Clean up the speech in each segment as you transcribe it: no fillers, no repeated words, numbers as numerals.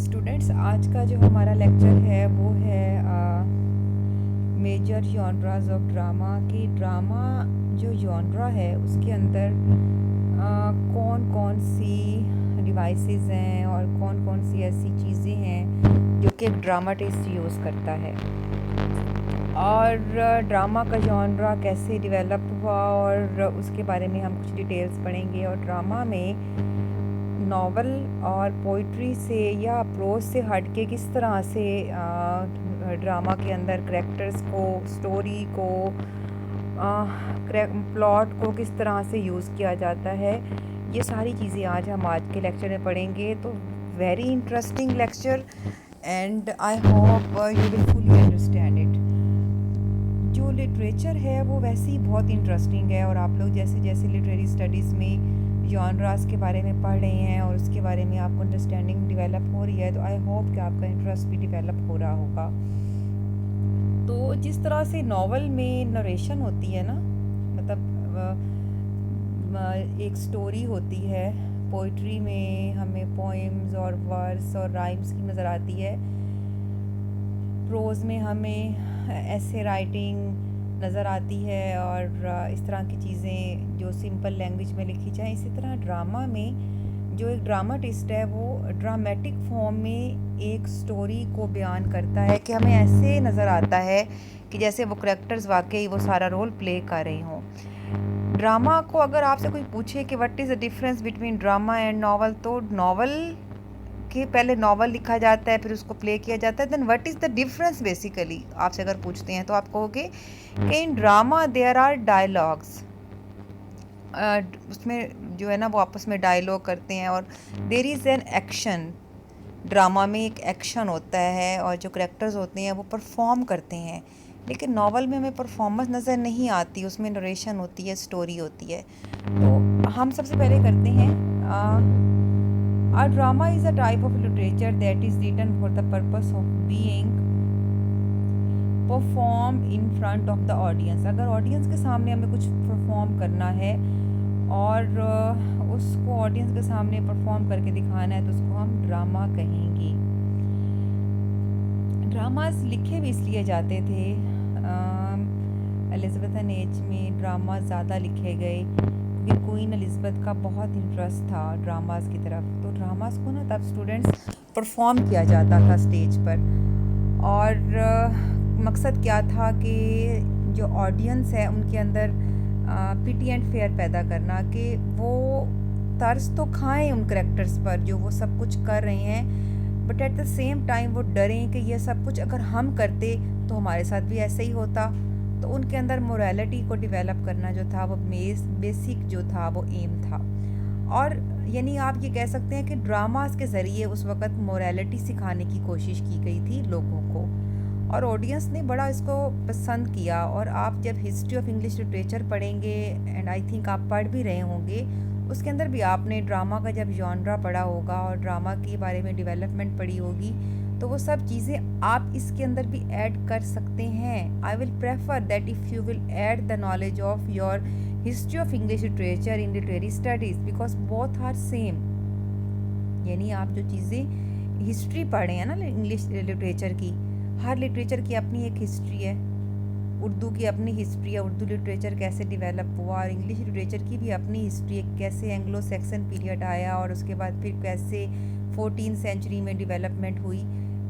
Students, आज का जो हमारा लेक्चर है वो है मेजर जॉनराज ऑफ ड्रामा। कि ड्रामा जो जॉनरा है उसके अंदर कौन कौन सी डिवाइसेस हैं और कौन कौन सी ऐसी चीज़ें हैं जो कि एक ड्रामाटिस्ट यूज़ करता है, और ड्रामा का जॉनरा कैसे डेवलप हुआ और उसके बारे में हम कुछ डिटेल्स पढ़ेंगे। और ड्रामा में नॉवल और पोइट्री से या प्रोज से हट के किस तरह से ड्रामा के अंदर करेक्टर्स को, स्टोरी को, प्लॉट को किस तरह से यूज़ किया जाता है, ये सारी चीज़ें आज के लेक्चर में पढ़ेंगे। तो very interesting lecture, and I hope you will fully understand it. जो लिटरेचर है वो वैसे ही बहुत इंटरेस्टिंग है, और आप लोग जैसे जैसे लिटरेरी स्टडीज़ में जॉनरास के बारे में पढ़ रहे हैं और उसके बारे में आपको अंडरस्टैंडिंग डेवलप हो रही है, तो आई होप कि आपका इंटरेस्ट भी डेवलप हो रहा होगा। तो जिस तरह से नावल में नरेशन होती है ना, मतलब एक स्टोरी होती है, पोइट्री में हमें पोएम्स और वर्स और राइम्स की नज़र आती है, प्रोज में हमें ऐसे राइटिंग नज़र आती है, और इस तरह की चीज़ें जो सिंपल लैंग्वेज में लिखी जाए। इसी तरह ड्रामा में जो एक ड्रामाटिस्ट है वो ड्रामेटिक फॉर्म में एक स्टोरी को बयान करता है कि हमें ऐसे नज़र आता है कि जैसे वो करेक्टर्स वाकई वो सारा रोल प्ले कर रहे हों। ड्रामा को अगर आपसे कोई पूछे कि what is the difference between drama and novel, तो नावल कि पहले नावल लिखा जाता है फिर उसको प्ले किया जाता है, then what is the difference basically आपसे अगर पूछते हैं तो आप कहोगे कि in drama there are dialogues, उसमें जो है ना वो आपस में डायलॉग करते हैं, और there is an action. Drama में एक एक्शन होता है और जो करेक्टर्स होते हैं वो परफॉर्म करते हैं, लेकिन नावल में हमें परफॉर्मेंस नज़र नहीं आती, उसमें नरेशन होती है, स्टोरी होती है। तो हम सबसे पहले करते हैं, a drama is a type of literature that is written for the purpose of being performed in front of the audience। अगर ऑडियंस के सामने हमें कुछ परफॉर्म करना है और उसको ऑडियंस के सामने परफॉर्म करके दिखाना है तो उसको हम ड्रामा कहेंगे। ड्रामास लिखे भी इसलिए जाते थे, एलिज़ाबेथन एज में ड्रामा ज़्यादा लिखे गए क्योंकि क्वीन एलिज़ाबेथ का बहुत इंटरेस्ट था ड्रामास की तरफ। तो ड्रामास को ना तब स्टूडेंट्स परफॉर्म किया जाता था स्टेज पर, और मकसद क्या था कि जो ऑडियंस है उनके अंदर पिटी एंड फेयर पैदा करना, कि वो तर्स तो खाएं उन करेक्टर्स पर जो वो सब कुछ कर रहे हैं, but at the same time वो डरें कि ये सब कुछ अगर हम करते तो हमारे साथ भी ऐसे ही होता। तो उनके अंदर मोरालिटी को डेवलप करना जो था वो बेसिक जो था वो एम था। और यानी आप ये कह सकते हैं कि ड्रामास के ज़रिए उस वक़्त मोरालिटी सिखाने की कोशिश की गई थी लोगों को, और ऑडियंस ने बड़ा इसको पसंद किया। और आप जब हिस्ट्री ऑफ इंग्लिश लिटरेचर पढ़ेंगे, एंड आई थिंक आप पढ़ भी रहे होंगे, उसके अंदर भी आपने ड्रामा का जब जॉनरा पढ़ा होगा और ड्रामा के बारे में डेवलपमेंट पढ़ी होगी, तो वो सब चीज़ें आप इसके अंदर भी ऐड कर सकते हैं। I will prefer that if you will add the knowledge of your history of English literature in literary studies, because both are same. यानी आप जो चीज़ें हिस्ट्री पढ़े हैं ना इंग्लिश लिटरेचर की, हर लिटरेचर की अपनी एक हिस्ट्री है। उर्दू की अपनी हिस्ट्री है, उर्दू लिटरेचर कैसे डेवलप हुआ, और इंग्लिश लिटरेचर की भी अपनी हिस्ट्री है, कैसे एंग्लो सैक्सन पीरियड आया और उसके बाद फिर कैसे 14th सेंचुरी में डेवलपमेंट हुई।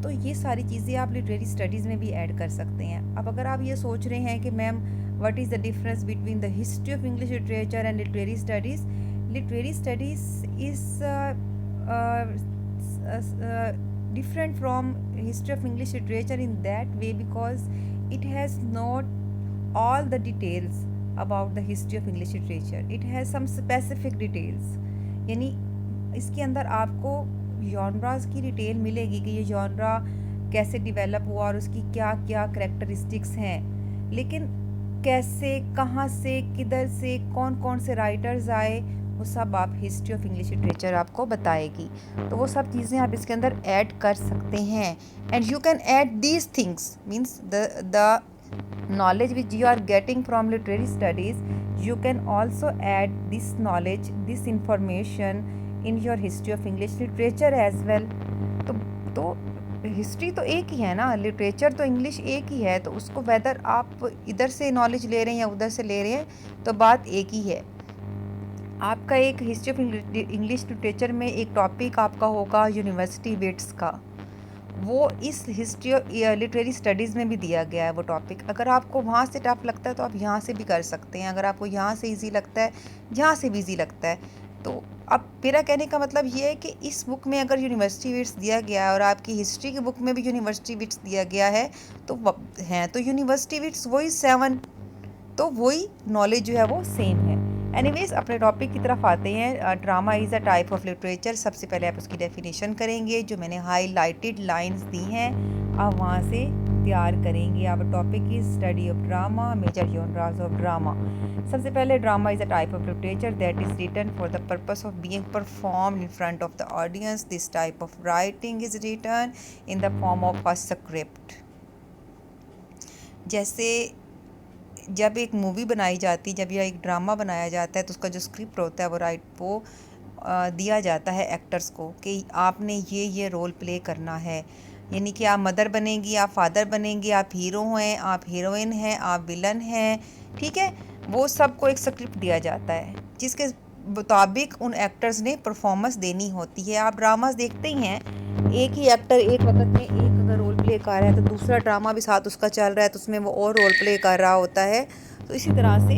तो ये सारी चीज़ें आप लिटरेरी स्टडीज़ में भी ऐड कर सकते हैं। अब अगर आप ये सोच रहे हैं कि ma'am what is the difference between the history of English literature and literary studies, literary studies is different from history of English literature in that way because it has not all the details about the history of English literature. It has some specific details. यानी इसके अंदर आपको genres की detail मिलेगी कि ये genre कैसे develop हुआ और उसकी क्या क्या करेक्टरिस्टिक्स हैं, लेकिन कैसे, कहाँ से, किधर से, कौन कौन से राइटर्स आए, वो सब आप हिस्ट्री ऑफ इंग्लिश लिटरेचर आपको बताएगी। तो वो सब चीज़ें आप इसके अंदर ऐड कर सकते हैं, and you can add these things means the knowledge which you are getting from literary studies, you can also add this knowledge, this information in your history of English literature as well. तो history तो एक ही है ना, literature तो English एक ही है, तो उसको वेदर आप इधर से नॉलेज ले रहे हैं या उधर से ले रहे हैं तो बात एक ही है। आपका एक हिस्ट्री ऑफ इंग्लिश लिटरेचर में एक टॉपिक आपका होगा यूनिवर्सिटी विट्स का, वो इस हिस्ट्री लिटरेरी स्टडीज़ में भी दिया गया है वो टॉपिक। अगर आपको वहाँ से टफ लगता है तो आप यहाँ से भी कर सकते हैं, अगर आपको यहाँ से इजी लगता है, यहाँ से भी इजी लगता है। तो अब मेरा कहने का मतलब ये है कि इस बुक में अगर यूनिवर्सिटी विट्स दिया गया है और आपकी हिस्ट्री की बुक में भी यूनिवर्सिटी विट्स दिया गया है तो यूनिवर्सिटी विट्स वही 7, तो वही नॉलेज जो है वो सेम है। एनीवेज अपने टॉपिक की तरफ आते हैं। Drama is a type of literature. सबसे पहले आप उसकी डेफिनेशन करेंगे, जो मैंने हाईलाइटेड लाइंस दी हैं आप वहाँ से तैयार करेंगे। Our topic is study of drama, major genres of drama. सबसे पहले drama is a type of literature that is written for the purpose of being performed in front of the audience. This type of writing is written in the form of a script. जैसे जब एक movie बनाई जाती, जब या एक drama बनाया जाता है तो उसका जो स्क्रिप्ट होता है वो दिया जाता है एक्टर्स को कि आपने ये रोल प्ले करना है। यानी कि आप मदर बनेंगी, आप फादर बनेंगे, आप हीरो हैं, आप हीरोइन हैं, आप विलन हैं, ठीक है। वो सबको एक स्क्रिप्ट दिया जाता है जिसके मुताबिक उन एक्टर्स ने परफॉर्मेंस देनी होती है। आप ड्रामास देखते ही हैं, एक ही एक्टर एक वक्त में एक अगर रोल प्ले कर रहा है तो दूसरा ड्रामा भी साथ उसका चल रहा है तो उसमें वो और रोल प्ले कर रहा होता है। तो इसी तरह से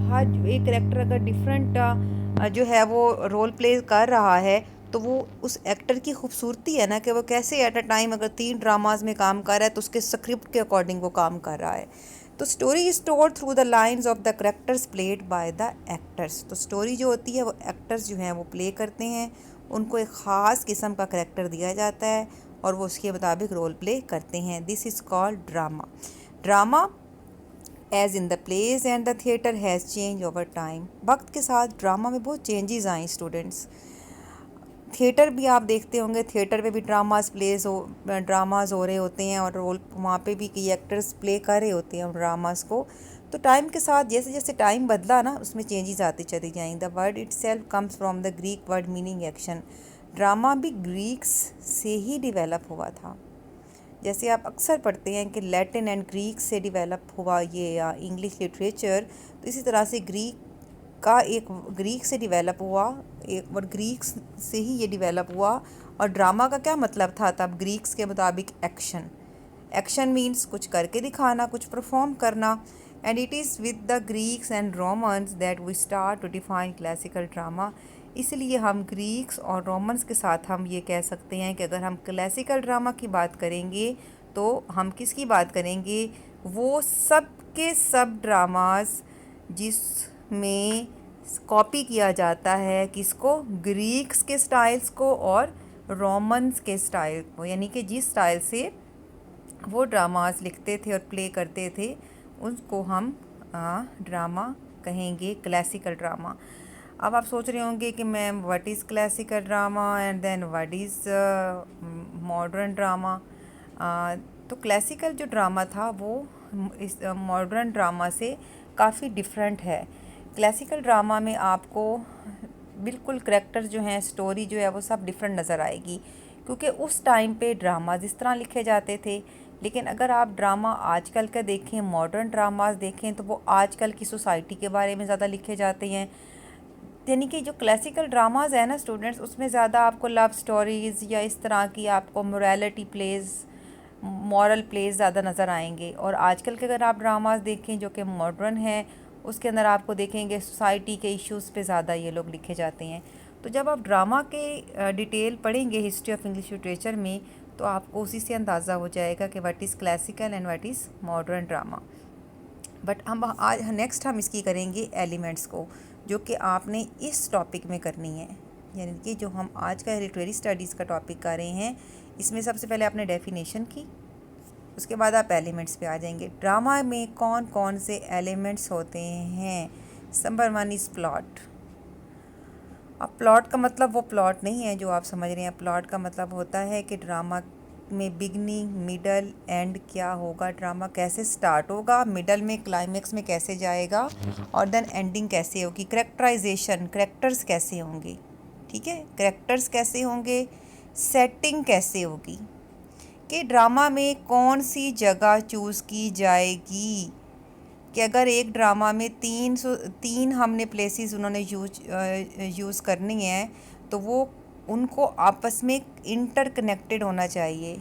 हर एक करेक्टर अगर डिफरेंट जो है वो रोल प्ले कर रहा है तो वो उस एक्टर की खूबसूरती है ना कि वो कैसे एट अ टाइम अगर 3 ड्रामाज में काम कर रहा है तो उसके स्क्रिप्ट के अकॉर्डिंग वो काम कर रहा है। तो story is told through the lines of the characters played by the actors. तो स्टोरी जो होती है वो एक्टर्स जो हैं वो प्ले करते हैं, उनको एक ख़ास किस्म का करेक्टर दिया जाता है और वो उसके मुताबिक रोल प्ले करते हैं। This is called drama. Drama as in the plays and the theatre has change over time. वक्त के साथ ड्रामा में बहुत चेंजेस आए स्टूडेंट्स। थिएटर भी आप देखते होंगे, थिएटर पे भी ड्रामाज हो रहे होते हैं और रोल वहाँ पे भी कई एक्टर्स प्ले कर रहे होते हैं ड्रामास को। तो टाइम के साथ जैसे जैसे टाइम बदला ना उसमें चेंजेस आती चली जाएंगी। The word it self comes from the Greek word meaning action. Drama भी ग्रीक्स से ही डिवेलप हुआ था। जैसे आप अक्सर पढ़ते हैं कि लैटिन एंड ग्रीक से डिवेलप हुआ ये इंग्लिश लिटरेचर, तो इसी तरह से ग्रीक से डिवेलप हुआ, एक वर्ड ग्रीक से ही ये डिवेलप हुआ। और ड्रामा का क्या मतलब था तब ग्रीक्स के मुताबिक एक्शन। एक्शन मीन्स कुछ करके दिखाना, कुछ परफॉर्म करना। And it is with the Greeks and Romans that we start to define classical drama. इसलिए हम ग्रीक्स और रोमन्स के साथ हम ये कह सकते हैं कि अगर हम क्लासिकल ड्रामा की बात करेंगे तो हम किसकी बात करेंगे, वो सब के सब ड्रामास जिसमें कॉपी किया जाता है किसको, ग्रीक्स के स्टाइल्स को और रोमन्स के स्टाइल को। यानी कि जिस स्टाइल से वो ड्रामास लिखते थे और प्ले करते थे उसको हम ड्रामा कहेंगे, क्लासिकल ड्रामा। अब आप सोच रहे होंगे कि ma'am what is classical drama and then what is modern drama. तो क्लासिकल जो ड्रामा था वो इस मॉडर्न ड्रामा से काफ़ी डिफरेंट है। क्लासिकल ड्रामा में आपको बिल्कुल करैक्टर जो हैं, स्टोरी जो है वो सब डिफरेंट नज़र आएगी, क्योंकि उस टाइम पे ड्रामा जिस तरह लिखे जाते थे। लेकिन अगर आप ड्रामा आजकल का देखें, मॉडर्न ड्रामास देखें, तो वो आजकल की सोसाइटी के बारे में ज़्यादा लिखे जाते हैं। यानी कि जो क्लासिकल ड्रामाज है ना स्टूडेंट्स, उसमें ज़्यादा आपको लव स्टोरीज़ या इस तरह की आपको मोरालिटी प्लेज़, मॉरल प्लेज़ ज़्यादा नज़र आएंगे। और आजकल के अगर आप ड्रामाज देखें जो कि मॉडर्न है, उसके अंदर आपको देखेंगे सोसाइटी के इश्यूज़ पे ज़्यादा ये लोग लिखे जाते हैं। तो जब आप ड्रामा के डिटेल पढ़ेंगे हिस्ट्री ऑफ इंग्लिश लिटरेचर में तो आपको उसी से अंदाज़ा हो जाएगा कि what is classical and what is modern drama. But हम आज नेक्स्ट हम इसकी करेंगे एलिमेंट्स को, जो कि आपने इस टॉपिक में करनी है। यानी कि जो हम आज का लिटरेरी स्टडीज़ का टॉपिक कर रहे हैं, इसमें सबसे पहले आपने डेफिनेशन की, उसके बाद आप एलिमेंट्स पे आ जाएंगे। ड्रामा में कौन कौन से एलिमेंट्स होते हैं। Number 1 is plot. अब प्लॉट का मतलब वो प्लॉट नहीं है जो आप समझ रहे हैं। प्लॉट का मतलब होता है कि ड्रामा में बिगनिंग, मिडल, एंड क्या होगा, ड्रामा कैसे स्टार्ट होगा, मिडल में क्लाइमेक्स में कैसे जाएगा और देन एंडिंग कैसे होगी। करेक्टराइजेशन, करेक्टर्स कैसे होंगे। ठीक है, कैरेक्टर्स कैसे होंगे, सेटिंग कैसे होगी, कि ड्रामा में कौन सी जगह चूज़ की जाएगी, कि अगर एक ड्रामा में तीन हमने प्लेसेस उन्होंने यूज़ करनी है तो वो उनको आपस में इंटरकनेक्टेड होना चाहिए,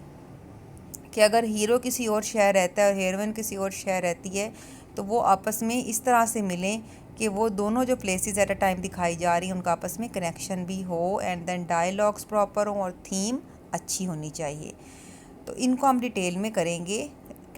कि अगर हीरो किसी और शहर रहता है और हीरोइन किसी और शहर रहती है तो वो आपस में इस तरह से मिलें कि वो दोनों जो प्लेसेस एट अ टाइम दिखाई जा रही हैं उनका आपस में कनेक्शन भी हो, एंड देन डायलॉग्स प्रॉपर हो और थीम अच्छी होनी चाहिए। तो इनको हम डिटेल में करेंगे।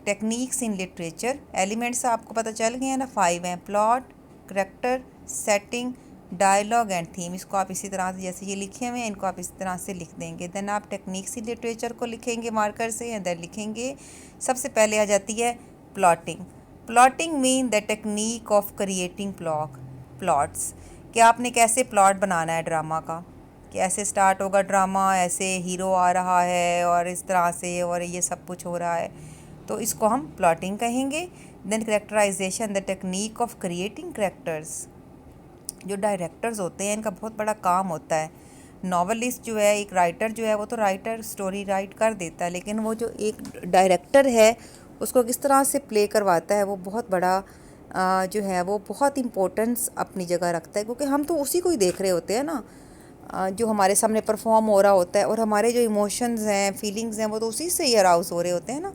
टेक्निक्स इन लिटरेचर, एलिमेंट्स आपको पता चल गए हैं ना, 5 हैं, plot, character, setting, dialogue and theme. इसको आप इसी तरह से जैसे ये लिखे हुए हैं इनको आप इसी तरह से लिख देंगे। देन आप टेक्निक्स इन लिटरेचर को लिखेंगे मार्कर से, एंड देन लिखेंगे सबसे पहले आ जाती है plotting. Plotting mean the technique of creating plots, कि आपने कैसे प्लॉट बनाना है ड्रामा का, कि ऐसे स्टार्ट होगा ड्रामा, ऐसे हीरो आ रहा है और इस तरह से और ये सब कुछ हो रहा है, तो इसको हम प्लॉटिंग कहेंगे। Then characterization, the technique of creating characters. जो डायरेक्टर्स होते हैं इनका बहुत बड़ा काम होता है। नॉवलिस्ट जो है, एक राइटर जो है, वो तो राइटर स्टोरी राइट कर देता है, लेकिन वो जो एक डायरेक्टर है उसको किस तरह से प्ले करवाता है वो बहुत बड़ा जो है वो बहुत इम्पोर्टेंस अपनी जगह रखता है, क्योंकि हम तो उसी को ही देख रहे होते हैं ना, जो हमारे सामने परफॉर्म हो रहा होता है, और हमारे जो इमोशंस हैं, फीलिंग्स हैं, वो तो उसी से ही अराउज हो रहे होते हैं ना।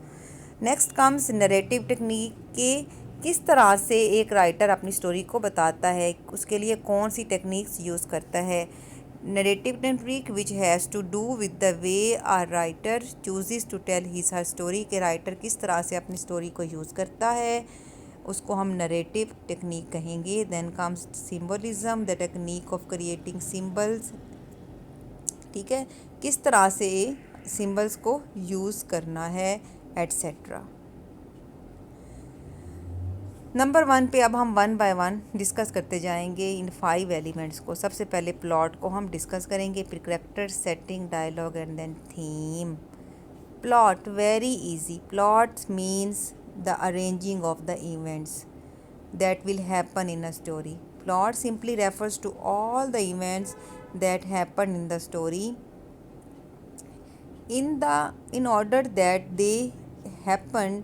नेक्स्ट कम्स नरेटिव टेक्निक, के किस तरह से एक राइटर अपनी स्टोरी को बताता है, उसके लिए कौन सी टेक्निक्स यूज़ करता है। Narrative technique which has to do with the way a writer chooses to tell his her story, के राइटर किस तरह से अपनी स्टोरी को यूज़ करता है, उसको हम नरेटिव टेक्निक कहेंगे। Then comes symbolism, the technique of creating symbols, ठीक है, किस तरह से सिम्बल्स को यूज़ करना है, एट्सेट्रा। नंबर 1 पे अब हम 1 बाय 1 डिस्कस करते जाएंगे इन 5 एलिमेंट्स को। सबसे पहले प्लॉट को हम डिस्कस करेंगे, फिर character, setting, dialogue and then theme. Plot, very easy. Plot means the arranging of the events that will happen in a story. Plot simply refers to all the events that happen in the story in order that they happen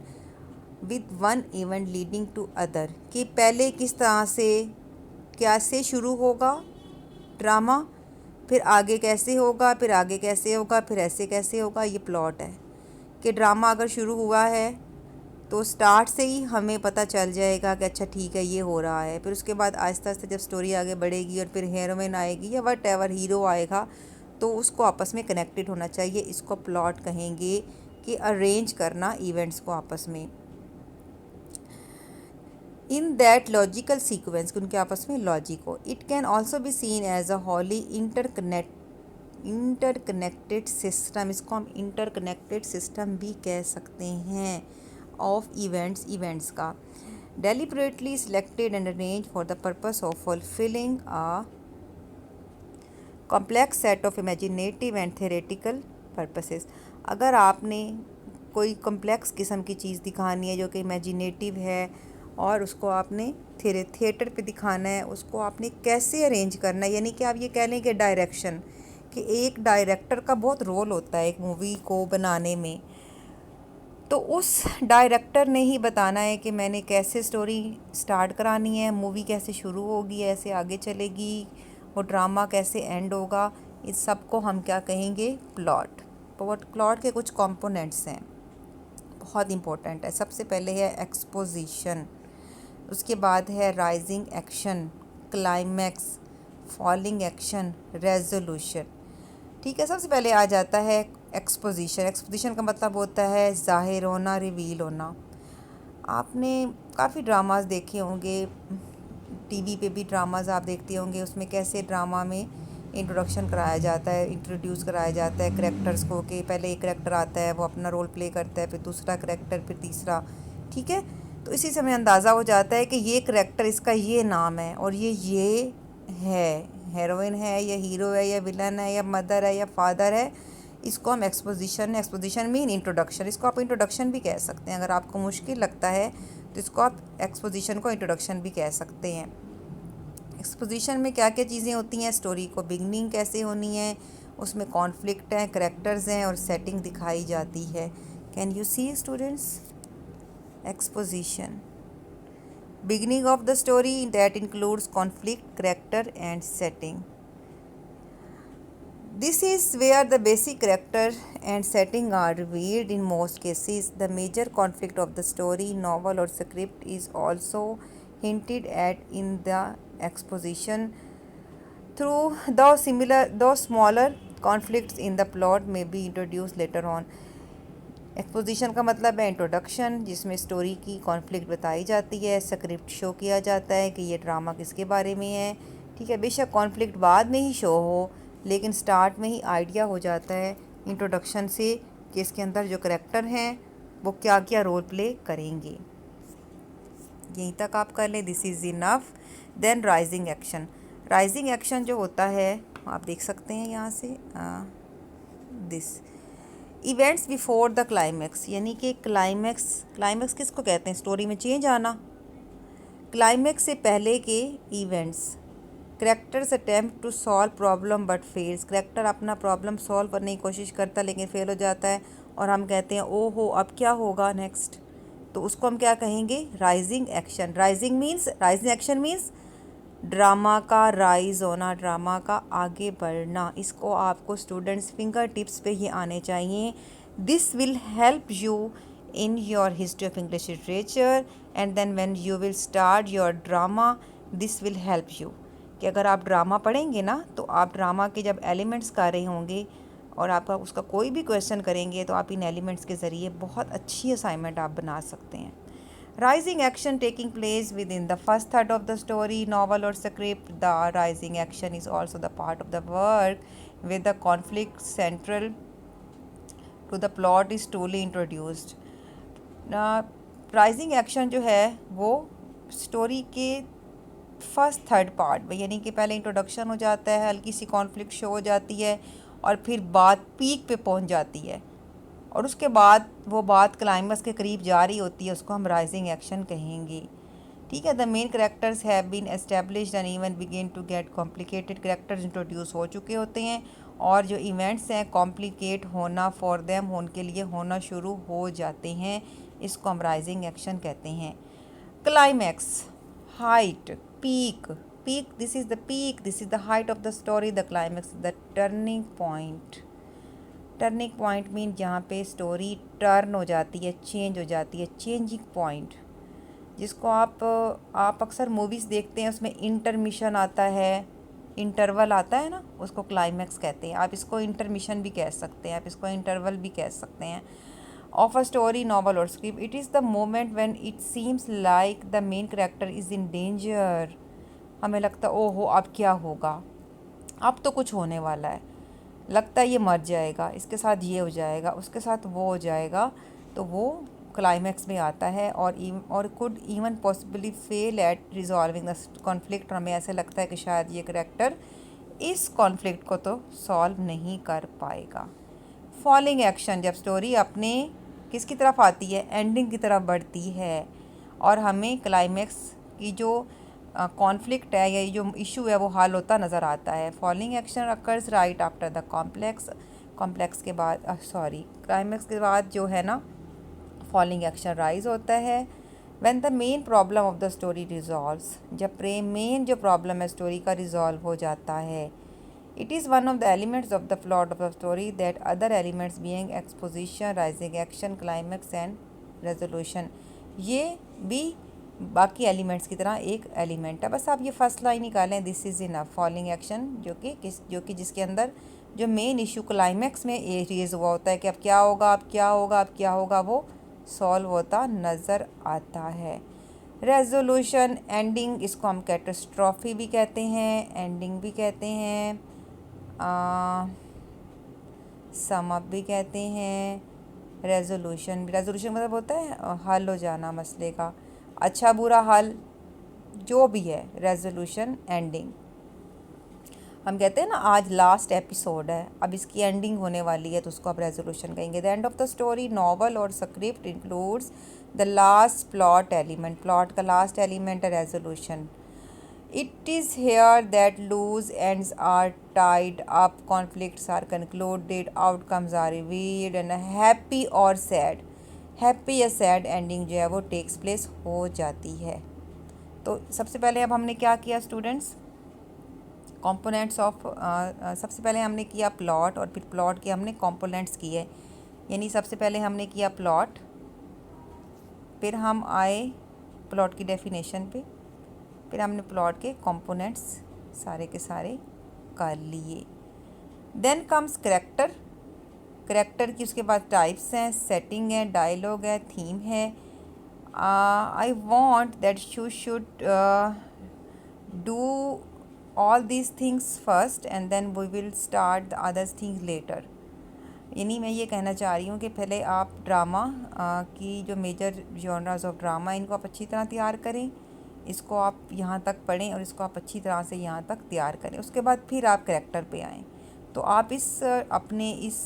with one event leading to other, कि पहले किस तरह से कैसे शुरू होगा drama, फिर आगे कैसे होगा, फिर आगे कैसे होगा, फिर ऐसे कैसे होगा। ये प्लॉट है कि ड्रामा अगर शुरू हुआ है तो स्टार्ट से ही हमें पता चल जाएगा कि अच्छा ठीक है ये हो रहा है, फिर उसके बाद आहिस्ता आहिस्ता जब स्टोरी आगे बढ़ेगी और फिर हीरोइन आएगी या वट एवर हीरो आएगा तो उसको आपस में कनेक्टेड होना चाहिए। इसको प्लॉट कहेंगे, कि अरेंज करना इवेंट्स को आपस में इन दैट लॉजिकल सीक्वेंस, उनके आपस में लॉजिक हो। It can also be seen as a wholly interconnected system, इसको हम इंटरकनेक्टेड सिस्टम भी कह सकते हैं ऑफ इवेंट्स का, deliberately selected and arranged for the purpose of fulfilling a complex set of imaginative and theoretical purposes। अगर आपने कोई कॉम्प्लेक्स किस्म की चीज़ दिखानी है जो कि इमेजिनेटिव है और उसको आपने थिएटर पे दिखाना है, उसको आपने कैसे अरेंज करना है, यानी कि आप ये कह लें कि डायरेक्शन, कि एक डायरेक्टर का बहुत रोल होता है एक मूवी को बनाने में। तो उस डायरेक्टर ने ही बताना है कि मैंने कैसे स्टोरी स्टार्ट करानी है, मूवी कैसे शुरू होगी, ऐसे आगे चलेगी, और ड्रामा कैसे एंड होगा। इस सब को हम क्या कहेंगे, प्लॉट। प्लॉट के कुछ कंपोनेंट्स हैं, बहुत इंपॉर्टेंट है। सबसे पहले है एक्सपोजिशन, उसके बाद है rising action, climax, falling action, resolution. ठीक है, सबसे पहले आ जाता है एक्सपोजिशन। एक्सपोजिशन का मतलब होता है ज़ाहिर होना, रिवील होना। आपने काफ़ी ड्रामास देखे होंगे, टीवी पे भी ड्रामास आप देखते होंगे, उसमें कैसे ड्रामा में इंट्रोडक्शन कराया जाता है, इंट्रोड्यूस कराया जाता है करेक्टर्स को, कि पहले एक करेक्टर आता है वो अपना रोल प्ले करता है, फिर दूसरा करेक्टर, फिर तीसरा। ठीक है, तो इसी से हमें अंदाज़ा हो जाता है कि ये करेक्टर, इसका ये नाम है और ये है, हीरोइन है या हीरो है या विलन है या मदर है या फादर है। इसको हम एक्सपोजिशन मीन इंट्रोडक्शन, इसको आप इंट्रोडक्शन भी कह सकते हैं। अगर आपको मुश्किल लगता है तो इसको आप एक्सपोजिशन को इंट्रोडक्शन भी कह सकते हैं। एक्सपोजिशन में क्या क्या चीज़ें होती हैं, स्टोरी को बिगनिंग कैसे होनी है, उसमें कॉन्फ्लिक्ट हैं, करेक्टर्स हैं और सेटिंग दिखाई जाती है। Can you see students? Exposition, beginning of the story that includes conflict, character and setting. This is where the basic character and setting are revealed. In most cases the major conflict of the story, novel or script is also hinted at in the exposition. Through those smaller conflicts in the plot may be introduced later on. Exposition का मतलब है introduction, जिसमें story की conflict बताई जाती है, script show किया जाता है कि ये ड्रामा किसके बारे में है। ठीक है, बेशक कॉन्फ्लिक्ट बाद में ही शो हो, लेकिन स्टार्ट में ही आइडिया हो जाता है इंट्रोडक्शन से कि इसके अंदर जो करेक्टर हैं वो क्या क्या रोल प्ले करेंगे। यहीं तक आप कर लें, this is enough. Then rising action. Rising action जो होता है आप देख सकते हैं यहाँ से, this events before the climax, यानी कि क्लाइमैक्स किसको कहते हैं? स्टोरी में चेंज आना। क्लाइमैक्स से पहले के events. Characters attempt to solve problem but fails, character अपना प्रॉब्लम सॉल्व करने की कोशिश करता है लेकिन फेल हो जाता है और हम कहते हैं ओ हो अब क्या होगा नेक्स्ट, तो उसको हम क्या कहेंगे? Rising action. Rising action means drama का राइज होना, ड्रामा का आगे बढ़ना। इसको आपको स्टूडेंट्स फिंगर टिप्स पे ही आने चाहिए। This will help you in your history of English literature and then when you will start your drama, this will help you. कि अगर आप ड्रामा पढ़ेंगे ना तो आप ड्रामा के जब एलिमेंट्स कर रहे होंगे और आपका उसका कोई भी क्वेश्चन करेंगे तो आप इन एलिमेंट्स के ज़रिए बहुत अच्छी असाइनमेंट आप बना सकते हैं। Rising action taking place within the first third of the story, novel or script. The rising action is also the part of the work with the conflict central to the plot is truly introduced. Rising action जो है वो story के first third part में, यानी कि पहले introduction हो जाता है, हल्की सी कॉन्फ्लिक्ट शो हो जाती है और फिर बात पीक पे पहुंच जाती है और उसके बाद वो बात क्लाइमैक्स के करीब जा रही होती है, उसको हम राइजिंग एक्शन कहेंगे। ठीक है, the main characters have been established and even begin to get complicated, characters introduce हो चुके होते हैं और जो इवेंट्स हैं कॉम्प्लिकेट होना फॉर देम उनके लिए होना शुरू हो जाते हैं, इसको हम राइजिंग एक्शन कहते हैं। Climax, height, peak, this is the peak, this is the height of the story, the climax the turning point. Turning point mean जहाँ पे स्टोरी टर्न हो जाती है, चेंज हो जाती है, चेंजिंग पॉइंट, जिसको आप अक्सर मूवीज़ देखते हैं उसमें इंटरमिशन आता है, इंटरवल आता है ना, उसको क्लाइमैक्स कहते हैं। आप इसको इंटरमिशन भी कह सकते हैं, आप इसको इंटरवल भी कह सकते हैं। ऑफ अ स्टोरी, नॉवल और script, it is the moment when it seems like the main character is in danger. हमें लगता है ओहो अब क्या होगा, अब तो कुछ होने वाला है, लगता है ये मर जाएगा, इसके साथ ये हो जाएगा, उसके साथ वो हो जाएगा, तो वो क्लाइमैक्स में आता है और could even possibly fail at resolving the conflict. हमें ऐसे लगता है कि शायद ये करेक्टर इस कॉन्फ्लिक्ट को तो सॉल्व नहीं कर पाएगा। फॉलिंग एक्शन, जब स्टोरी अपने किसकी तरफ आती है? एंडिंग की तरफ बढ़ती है और हमें क्लाइमैक्स की जो कॉन्फ्लिक्ट है या जो इशू है वो हल होता नज़र आता है। Falling action occurs right after the complex के बाद क्लाइमैक्स के बाद जो है ना फॉलिंग एक्शन राइज होता है। When the main problem of the story resolves, जब मेन जो प्रॉब्लम है स्टोरी का रिजॉल्व हो जाता है। It is one of the elements of the plot of the story that other elements being exposition, rising action, climax and resolution, ये भी बाकी एलिमेंट्स की तरह एक एलिमेंट है। बस आप ये फर्स्ट लाइन निकालें, this is enough. Falling action जो कि जिसके अंदर जो मेन इशू क्लाइमैक्स में रेज हुआ होता है कि अब क्या होगा, अब क्या होगा, अब क्या होगा, वो सॉल्व होता नज़र आता है। रेजोल्यूशन, एंडिंग, इसको हम कैटास्ट्रॉफी भी कहते हैं, एंडिंग भी कहते हैं, सम अप भी कहते हैं। रेजोल्यूशन मतलब होता है हल हो जाना मसले का, अच्छा बुरा हल जो भी है, रेजोल्यूशन, एंडिंग। हम कहते हैं ना आज लास्ट एपिसोड है, अब इसकी एंडिंग होने वाली है तो उसको आप रेजोल्यूशन कहेंगे। The end of the story, novel और script includes the last plot element, plot का लास्ट एलिमेंट है resolution. It is here that loose ends are tied up, conflicts are concluded, outcomes are revealed, and a happy or sad, happy या sad ending जो है वो takes place हो जाती है। तो सबसे पहले अब हमने क्या किया स्टूडेंट्स, कंपोनेंट्स ऑफ, सबसे पहले हमने किया प्लॉट और फिर प्लॉट के हमने कंपोनेंट्स किए। यानी सबसे पहले हमने किया प्लॉट, फिर हम आए प्लॉट की डेफिनेशन पे, फिर हमने प्लॉट के कंपोनेंट्स सारे के सारे कर लिए। देन कम्स करेक्टर, करेक्टर की उसके बाद टाइप्स हैं, सेटिंग है, डायलॉग है, थीम है। I want that you should do all these things first and then we will start the others things later. यानी मैं ये कहना चाह रही हूँ कि पहले आप ड्रामा की जो मेजर जॉनरास ऑफ ड्रामा इनको आप अच्छी तरह तैयार करें, इसको आप यहाँ तक पढ़ें और इसको आप अच्छी तरह से यहाँ तक तैयार करें, उसके बाद फिर आप करेक्टर पे आएँ। तो आप अपने इस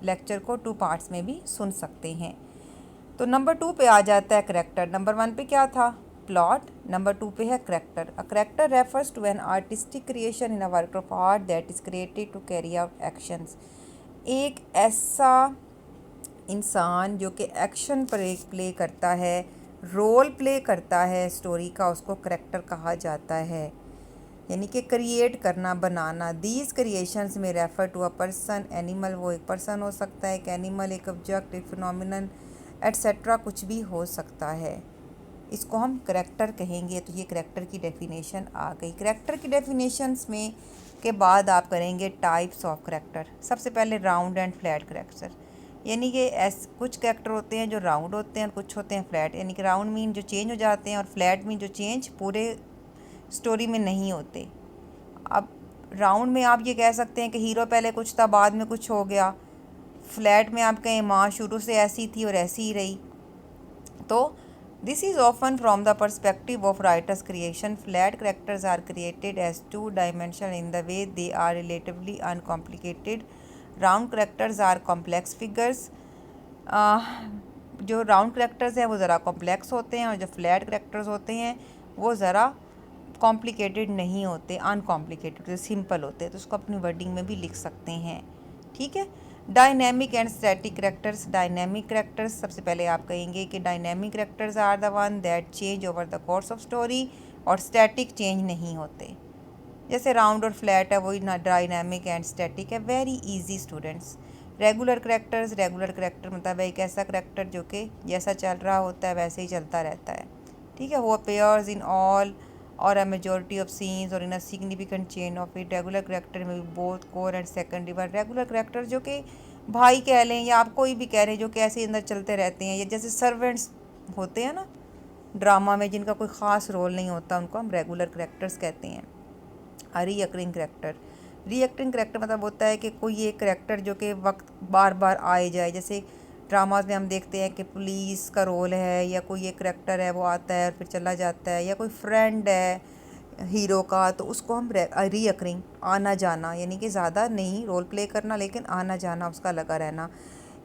लेक्चर को 2 पार्ट्स में भी सुन सकते हैं। तो नंबर 2 पे आ जाता है करेक्टर। नंबर 1 पे क्या था, प्लॉट। नंबर 2 पे है character. A character refers to an artistic creation in a work of art that is created to carry out actions. एक ऐसा इंसान जो कि एक्शन प्ले करता है, रोल प्ले करता है स्टोरी का, उसको करेक्टर कहा जाता है। यानी कि क्रिएट करना, बनाना। दीज क्रिएशंस में refer to a person, animal, वो एक पर्सन हो सकता है, एक एनिमल, एक ऑब्जेक्ट, एक फिनोमिनन एट्सेट्रा, कुछ भी हो सकता है। इसको हम करेक्टर कहेंगे। तो ये करेक्टर की डेफिनेशन आ गई। करेक्टर की डेफिनेशंस में के बाद आप करेंगे टाइप्स ऑफ करेक्टर। सबसे पहले राउंड एंड फ्लैट करेक्टर, यानी कि कुछ करेक्टर होते हैं जो राउंड होते हैं और कुछ होते हैं फ्लैट। यानी कि राउंड मीन जो चेंज हो जाते हैं और फ्लैट मीन जो चेंज पूरे स्टोरी में नहीं होते। अब राउंड में आप ये कह सकते हैं कि हीरो पहले कुछ था, बाद में कुछ हो गया। फ्लैट में आप कहें माँ शुरू से ऐसी थी और ऐसी ही रही। तो this is often from the perspective of writer's creation. Flat characters are created as two-dimensional in the way they are relatively uncomplicated. Round characters are complex figures. जो राउंड करेक्टर्स हैं वो ज़रा कॉम्प्लेक्स होते हैं और जो फ्लैट करेक्टर्स होते हैं वो ज़रा कॉम्प्लिकेटेड नहीं होते, अनकॉम्प्लिकेटेड, सिंपल होते हैं। तो उसको अपनी वर्डिंग में भी लिख सकते हैं, ठीक है। Dynamic and static characters. Dynamic characters, सबसे पहले आप कहेंगे कि dynamic characters are the one that change over the course of story, और स्टैटिक चेंज नहीं होते। जैसे राउंड और फ्लैट है वही ना, डायनेमिक एंड स्टैटिक है। Very easy students. Regular characters, regular character मतलब एक ऐसा करेक्टर जो कि जैसा चल रहा होता है वैसे ही चलता रहता है, ठीक है। वो अपीयर्स इन ऑल और अ मेजोरिटी ऑफ सीन्स और in a significant chain of it. Regular character में भी both core and secondary one. Regular character जो कि भाई कह लें या आप कोई भी कह रहे हैं, जो कि ऐसे अंदर चलते रहते हैं, या जैसे सर्वेंट्स होते हैं ना ड्रामा में जिनका कोई ख़ास रोल नहीं होता, उनको हम रेगुलर करेक्टर्स कहते हैं। रीअकरिंग करेक्टर, रीअकरिंग करेक्टर मतलब होता है कि कोई एक करेक्टर जो कि वक्त बार बार आए जाए। जैसे ड्रामाज में हम देखते हैं कि पुलिस का रोल है या कोई एक करेक्टर है वो आता है और फिर चला जाता है, या कोई फ्रेंड है हीरो का, तो उसको हम रीअकरिंग, आना जाना, यानी कि ज़्यादा नहीं रोल प्ले करना लेकिन आना जाना उसका लगा रहना।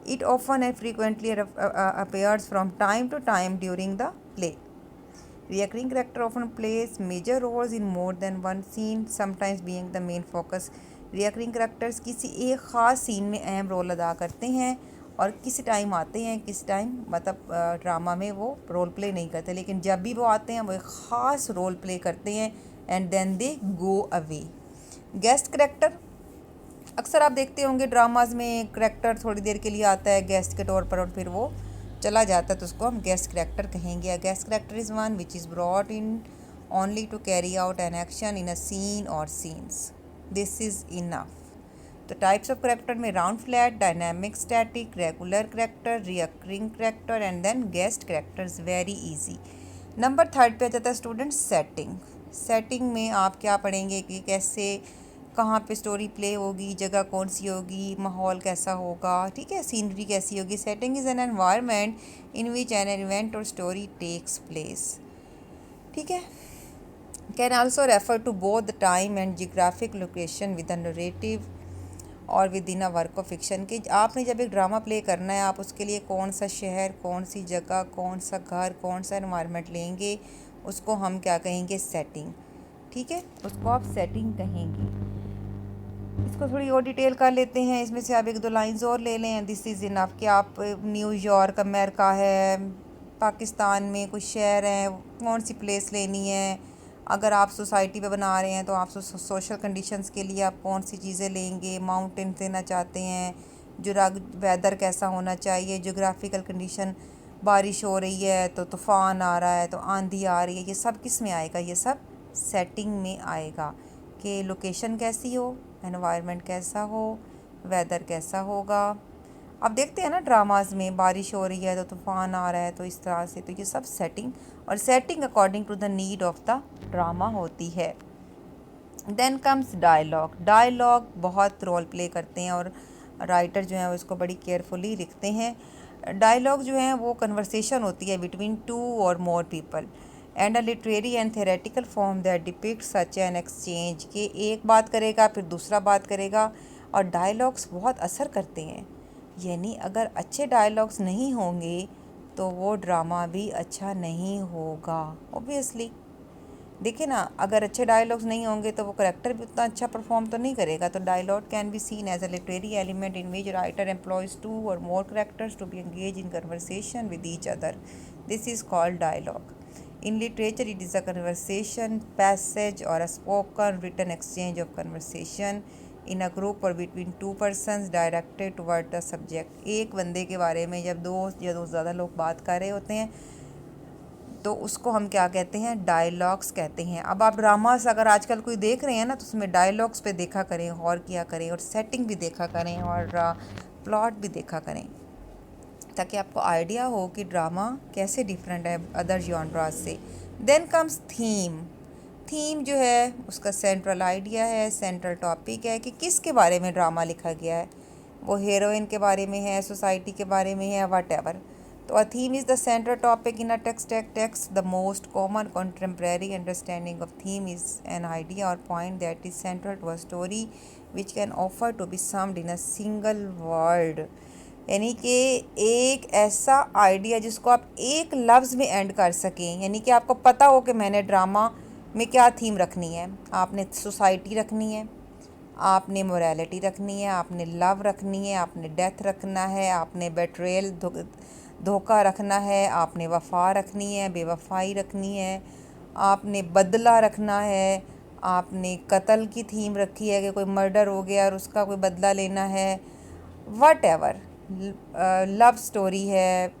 It often and frequently appears from time to time during the play. Recurring character often plays major roles in more than one scene, sometimes being the main focus. Recurring characters किसी एक ख़ास सीन में अहम role अदा करते हैं और किसी टाइम आते हैं, किस टाइम मतलब ड्रामा में वो रोल प्ले नहीं करते, लेकिन जब भी वो आते हैं वो एक ख़ास रोल प्ले करते हैं and then they go away. Guest character, अक्सर आप देखते होंगे ड्रामाज में करेक्टर थोड़ी देर के लिए आता है गेस्ट के तौर पर और फिर वो चला जाता है, तो उसको हम गेस्ट करेक्टर कहेंगे। Guest character is one which is brought in only to carry out an action in a scene और सीन्स, दिस इज़ इनफ। तो टाइप्स ऑफ करेक्टर में round, flat, dynamic, static, regular character, recurring character and then guest characters. Very easy. Number 3 पे आ जाता है student setting. Setting में आप क्या पढ़ेंगे कि कैसे कहाँ पे स्टोरी प्ले होगी, जगह कौन सी होगी, माहौल कैसा होगा, ठीक है, सीनरी कैसी होगी। Setting is an environment in which an event और स्टोरी टेक्स प्लेस, ठीक है। Can also refer to both the time and geographic location with a narrative और within a work of fiction. कि आपने जब एक ड्रामा प्ले करना है, आप उसके लिए कौन सा शहर, कौन सी जगह, कौन सा घर, कौन सा एनवायरनमेंट लेंगे, उसको हम क्या कहेंगे, सेटिंग। ठीक है, उसको आप सेटिंग कहेंगे। इसको थोड़ी और डिटेल कर लेते हैं, इसमें से आप एक दो लाइंस और ले लें। दिस इज़ इनफ कि आप न्यूयॉर्क अमेरिका है, पाकिस्तान में कुछ शहर हैं, कौन सी प्लेस लेनी है। अगर आप सोसाइटी पे बना रहे हैं तो आप सोशल कंडीशंस के लिए आप कौन सी चीज़ें लेंगे। माउंटेन लेना चाहते हैं, जो वेदर कैसा होना चाहिए, जोग्राफिकल कंडीशन, बारिश हो रही है तो तूफ़ान आ रहा है तो आंधी आ रही है, ये सब किस में आएगा, ये सब सेटिंग में आएगा। कि लोकेशन कैसी हो, एनवायरनमेंट कैसा हो, वेदर कैसा होगा। अब देखते हैं ना ड्रामाज में बारिश हो रही है तो तूफ़ान आ रहा है तो इस तरह से, तो ये सब सेटिंग, और setting according to the need of the drama होती है। Then comes dialogue. डायलॉग बहुत रोल प्ले करते हैं और राइटर जो हैं वो इसको बड़ी केयरफुली लिखते हैं। डायलॉग जो है वो कन्वर्सेशन होती है बिटवीन टू और more people and a literary and theoretical form that depict such an exchange, के एक बात करेगा फिर दूसरा बात करेगा। और डायलॉग्स बहुत असर करते हैं, यानी अगर अच्छे डायलॉग्स नहीं होंगे तो वो ड्रामा भी अच्छा नहीं होगा ऑब्वियसली। देखिए ना, अगर अच्छे डायलॉग्स नहीं होंगे तो वो करेक्टर भी उतना अच्छा परफॉर्म तो नहीं करेगा। तो dialogue can be seen as a literary element in which writer employs two और more characters to be engage in conversation with each other. This is called dialogue. In literature, it is a conversation, passage, or a spoken written exchange of conversation in a group or between two persons directed toward the subject। एक बंदे के बारे में जब दो या दो ज़्यादा लोग बात कर रहे होते हैं तो उसको हम क्या कहते हैं, डायलॉग्स कहते हैं। अब आप ड्रामास अगर आजकल कोई देख रहे हैं ना तो उसमें डायलॉग्स पे देखा करें, गौर किया करें, और सेटिंग भी देखा करें और प्लॉट भी देखा करें, ताकि आपको आइडिया हो कि ड्रामा कैसे डिफरेंट है अदर जॉनराज से। Then comes theme. थीम जो है उसका सेंट्रल आइडिया है, सेंट्रल टॉपिक है कि किसके बारे में ड्रामा लिखा गया है। वो हीरोइन के बारे में है, सोसाइटी के बारे में है, वट एवर। तो a theme is the central topic in a text. The most common contemporary understanding of theme is an idea और point that is central to a story which can offer to be summed in a single word. यानी कि एक ऐसा idea जिसको आप एक लफ्ज़ में एंड कर सकें, यानी कि आपको पता हो कि मैंने ड्रामा में क्या थीम रखनी है। आपने सोसाइटी रखनी है, आपने मोरालिटी रखनी है, आपने लव रखनी है, आपने डेथ रखना है, आपने बेट्रेयल धोखा रखना है, आपने वफा रखनी है, बेवफाई रखनी है, आपने बदला रखना है, आपने कत्ल की थीम रखी है कि कोई मर्डर हो गया और उसका कोई बदला लेना है, वट एवर। लव स्टोरी है,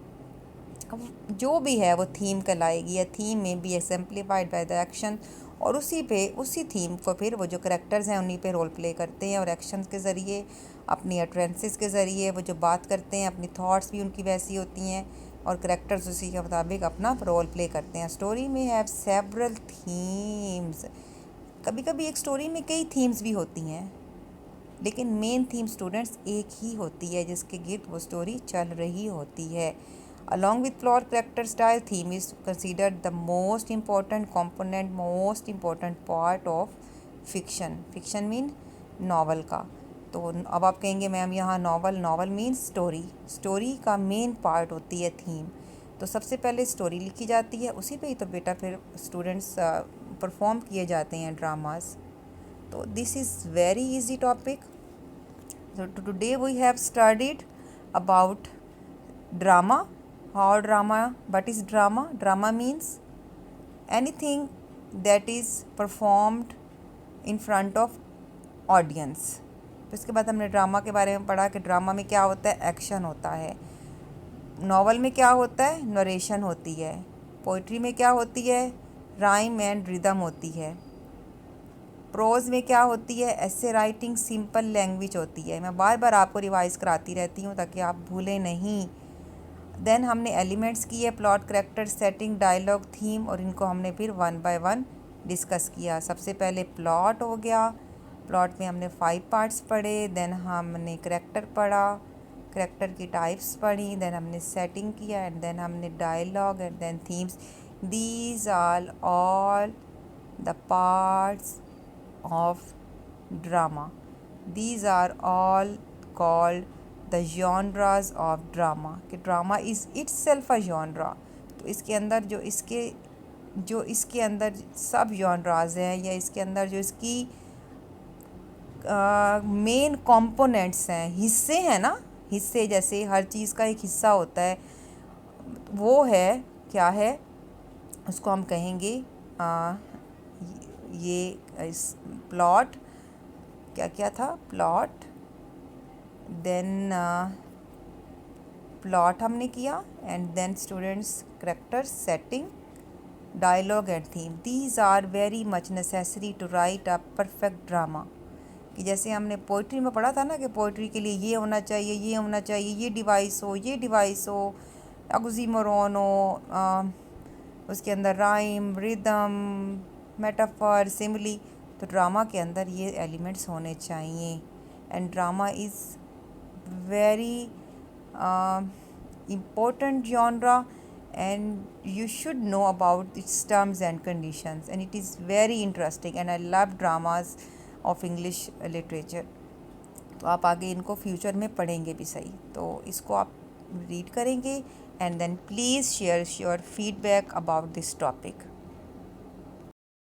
जो भी है वो थीम कहलाएगी। या थीम में बी एग्जेम्प्लीफाइड बाय द एक्शन, और उसी थीम को फिर वो जो करेक्टर्स हैं उन्हीं पे रोल प्ले करते हैं और एक्शंस के ज़रिए, अपनी अट्रेंसेस के ज़रिए वो जो बात करते हैं, अपनी थॉट्स भी उनकी वैसी होती हैं और करेक्टर्स उसी के मुताबिक अपना रोल प्ले करते हैं। स्टोरी में हैव सेवरल थीम्स। कभी कभी एक स्टोरी में कई थीम्स भी होती हैं, लेकिन मेन थीम स्टूडेंट्स एक ही होती है जिसके गिर्द वो स्टोरी चल रही होती है। Along with plot, character, style, theme is considered the most important component, most important part of fiction. Fiction mean novel का। तो अब आप कहेंगे मैम यहाँ नावल मीन्स स्टोरी। स्टोरी का मेन पार्ट होती है थीम। तो सबसे पहले स्टोरी लिखी जाती है, उसी पे ही तो बेटा फिर स्टूडेंट्स परफॉर्म किए जाते हैं ड्रामास। तो this is very easy topic. So today we have studied about drama. How drama, what is drama? Drama means anything that is performed in front of audience. तो इसके बाद हमने ड्रामा के बारे में पढ़ा कि ड्रामा में क्या होता है, एक्शन होता है। नॉवल में क्या होता है, नरेशन होती है। पोइट्री में क्या होती है, राइम एंड रिदम होती है। प्रोज में क्या होती है, ऐसे राइटिंग, सिंपल लैंग्वेज होती है। मैं बार बार आपको रिवाइज कराती रहती हूँ ताकि आप भूलें नहीं। देन हमने एलिमेंट्स किए, plot, character, setting, dialogue, theme, और इनको हमने फिर वन बाय वन डिस्कस किया। सबसे पहले प्लॉट हो गया, प्लॉट में हमने 5 पार्ट्स पढ़े। देन हमने करेक्टर पढ़ा, करेक्टर की टाइप्स पढ़ी। देन हमने सेटिंग किया एंड देन हमने dialogue and then themes. These are all the parts of drama. These are all called the genres of drama कि drama is itself a genre। तो इसके अंदर जो इसके जो इसके अंदर सब जॉनराज हैं या इसके अंदर जो इसकी मेन कंपोनेंट्स हैं, हिस्से हैं ना, हिस्से जैसे हर चीज़ का एक हिस्सा होता है, वो है क्या है, उसको हम कहेंगे ये इस प्लॉट, क्या क्या था, प्लॉट, देन प्लॉट हमने किया, and then students character, setting, dialogue and theme. These are very much necessary to write a perfect drama. कि जैसे हमने पोइट्री में पढ़ा था ना कि पोइट्री के लिए ये होना चाहिए, ये होना चाहिए, ये डिवाइस हो, ये डिवाइस हो, ऑक्सीमोरोन हो, उसके अंदर राइम, रिदम, मेटाफर, सिमिली। तो ड्रामा के अंदर ये एलिमेंट्स होने चाहिए। And drama is very important genre, and you should know about its terms and conditions, and it is very interesting, and I love dramas of English literature. तो आप आगे इनको फ्यूचर में पढ़ेंगे भी सही, तो इसको आप रीड करेंगे, and then please share your feedback about this topic.